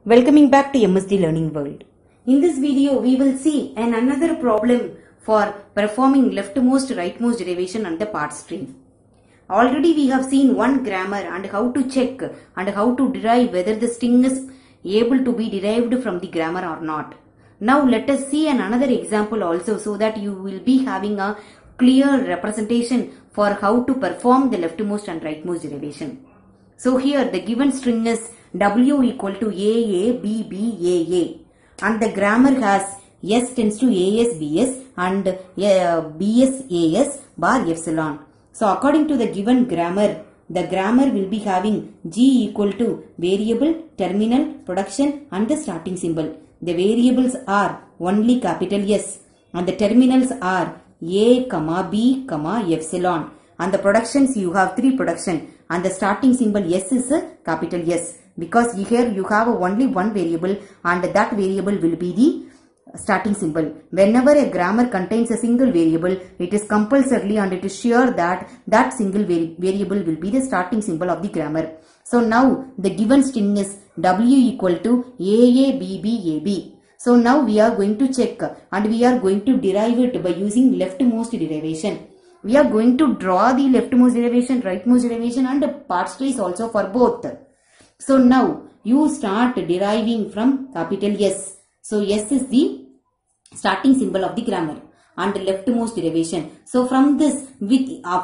Welcoming back to MSD Learning World. In this video, we will see another problem for performing leftmost rightmost derivation on the part string. Already we have seen one grammar and how to check and how to derive whether the string is able to be derived from the grammar or not. Now let us see another example also so that you will be having a clear representation for how to perform the leftmost and rightmost derivation. So here the given string is W equal to AA, BB, AA, and the grammar has S tends to AS, BS and BS, AS bar epsilon. So according to the given grammar, the grammar will be having G equal to variable, terminal, production and the starting symbol. The variables are only capital S and the terminals are A, B, epsilon. And the productions, you have 3 production and the starting symbol S is a capital S, because here you have only one variable and that variable will be the starting symbol. Whenever a grammar contains a single variable, it is compulsorily and it is sure that that single variable will be the starting symbol of the grammar. So now the given string is W equal to AA, BB, AB. So now we are going to check and we are going to derive it by using leftmost derivation. We are going to draw the leftmost derivation, rightmost derivation and part trace also for both. So now you start deriving from capital S. So S is the starting symbol of the grammar and leftmost derivation. So from this,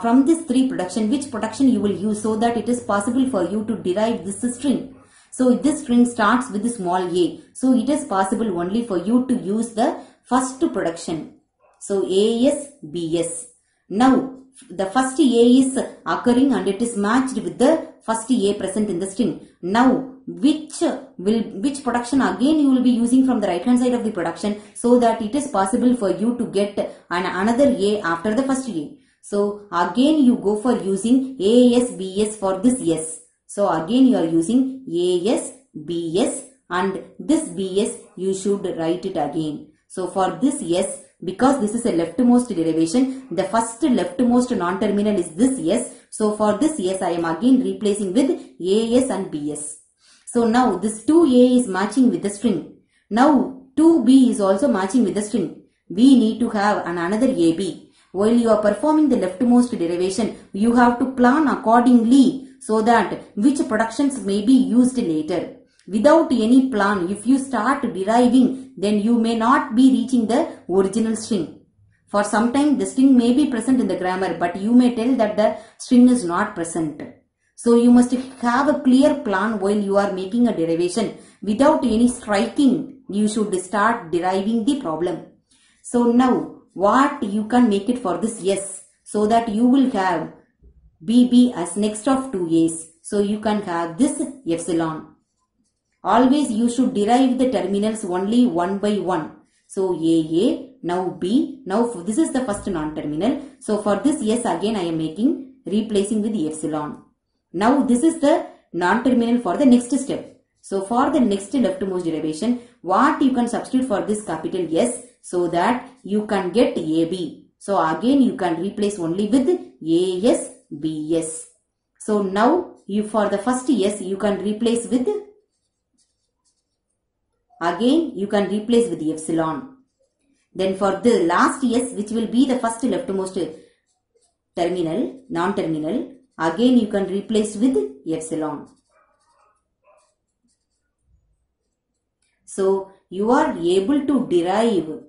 from this 3 production, which production you will use so that it is possible for you to derive this string. So this string starts with the small a. So it is possible only for you to use the first production. So AS, BS. Now the first A is occurring and it is matched with the first A present in the string. Now which production again you will be using from the right hand side of the production so that it is possible for you to get another A after the first A. So again you go for using AS, BS for this S. So again you are using AS, BS and this BS you should write it again. So for this S, because this is a leftmost derivation, the first leftmost non-terminal is this S. So for this S, I am again replacing with AS and BS. So now this 2A is matching with the string. Now 2B is also matching with the string. We need to have another AB. While you are performing the leftmost derivation, you have to plan accordingly so that which productions may be used later. Without any plan, if you start deriving, then you may not be reaching the original string. For some time, the string may be present in the grammar, but you may tell that the string is not present. So you must have a clear plan while you are making a derivation. Without any striking, you should start deriving the problem. So now, what you can make it for this S, so that you will have BB as next of 2 A's. So you can have this epsilon. Always you should derive the terminals only one by one. So AA, now B, now this is the first non-terminal. So for this S again I am replacing with the epsilon. Now this is the non-terminal for the next step. So for the next leftmost derivation, what you can substitute for this capital S so that you can get AB. So again you can replace only with AS, BS. So now you for the first S you can replace with again you can replace with the epsilon. Then for the last S, which will be the first leftmost terminal, non-terminal, again you can replace with epsilon. So you are able to derive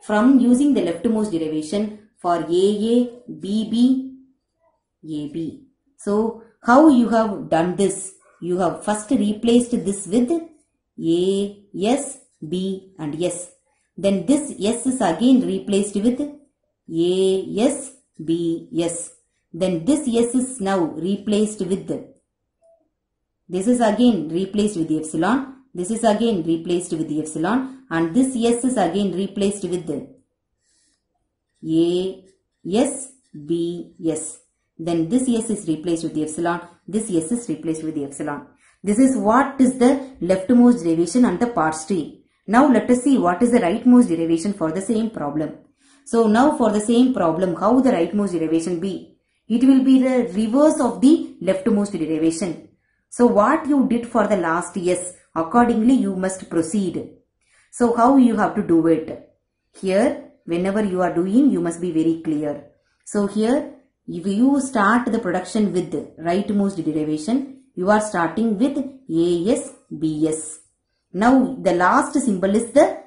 from using the leftmost derivation for AA, BB, AB. So how you have done this? You have first replaced this with A, S, B and S. Then this S is again replaced with A, S, B, S. Then this S is now replaced with this is again replaced with the epsilon. This is again replaced with the epsilon and this S is again replaced with A, S, B, S. Then this S is replaced with the epsilon. This S is replaced with the epsilon. This is what is the leftmost derivation and the parts tree. Now let us see what is the rightmost derivation for the same problem. So now for the same problem, how the rightmost derivation be? It will be the reverse of the leftmost derivation. So what you did for the last S, Accordingly, you must proceed. So how you have to do it? Here, whenever you are doing, you must be very clear. So here, if you start the production with rightmost derivation, you are starting with AS, BS. Now, the last symbol is the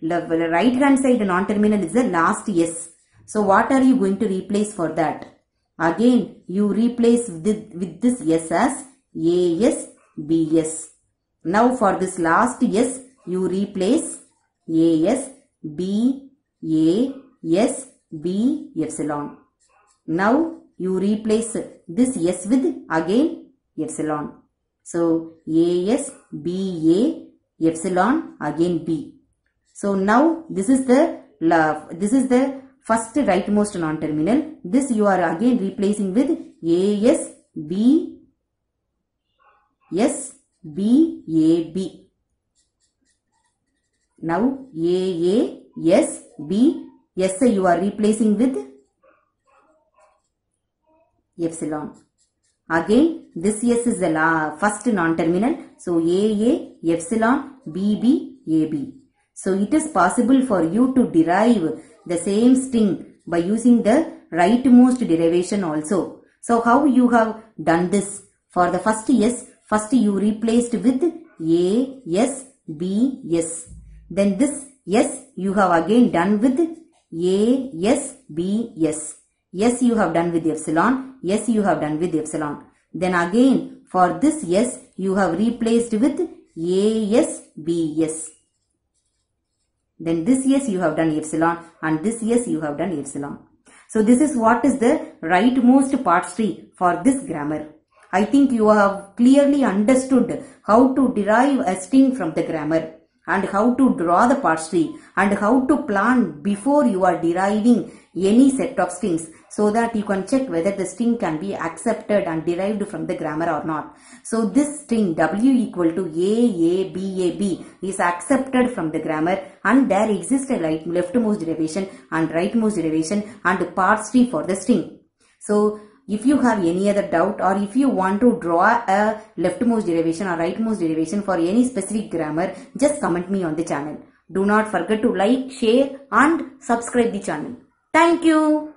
right hand side non-terminal is the last S. So, what are you going to replace for that? Again, you replace with this S as AS, BS. Now, for this last S, you replace AS, B, A, S, B, epsilon. Now, you replace this S with again epsilon. So, AS, B, A, epsilon, again B. So, now this is the first rightmost non-terminal. This you are again replacing with AS, B, S, B, A, B. Now, A, S, B, S you are replacing with epsilon. Again, this S is the first non-terminal. So, A, epsilon, B, A, B. So, it is possible for you to derive the same string by using the rightmost derivation also. So, how you have done this? For the first S, first you replaced with A, S, B, S. Then this S you have again done with A, S, B, S. S you have done with epsilon, S you have done with epsilon. Then again for this S you have replaced with A, S, B, S. Then this S you have done epsilon and this S you have done epsilon. So this is what is the rightmost parts tree for this grammar. I think you have clearly understood how to derive a string from the grammar and how to draw the parts tree and how to plan before you are deriving any set of strings, so that you can check whether the string can be accepted and derived from the grammar or not. So this string W equal to A, B, A, B is accepted from the grammar, and there exists a leftmost derivation and rightmost derivation and parts tree for the string. So if you have any other doubt, or if you want to draw a leftmost derivation or rightmost derivation for any specific grammar, just comment me on the channel. Do not forget to like, share and subscribe the channel. Thank you.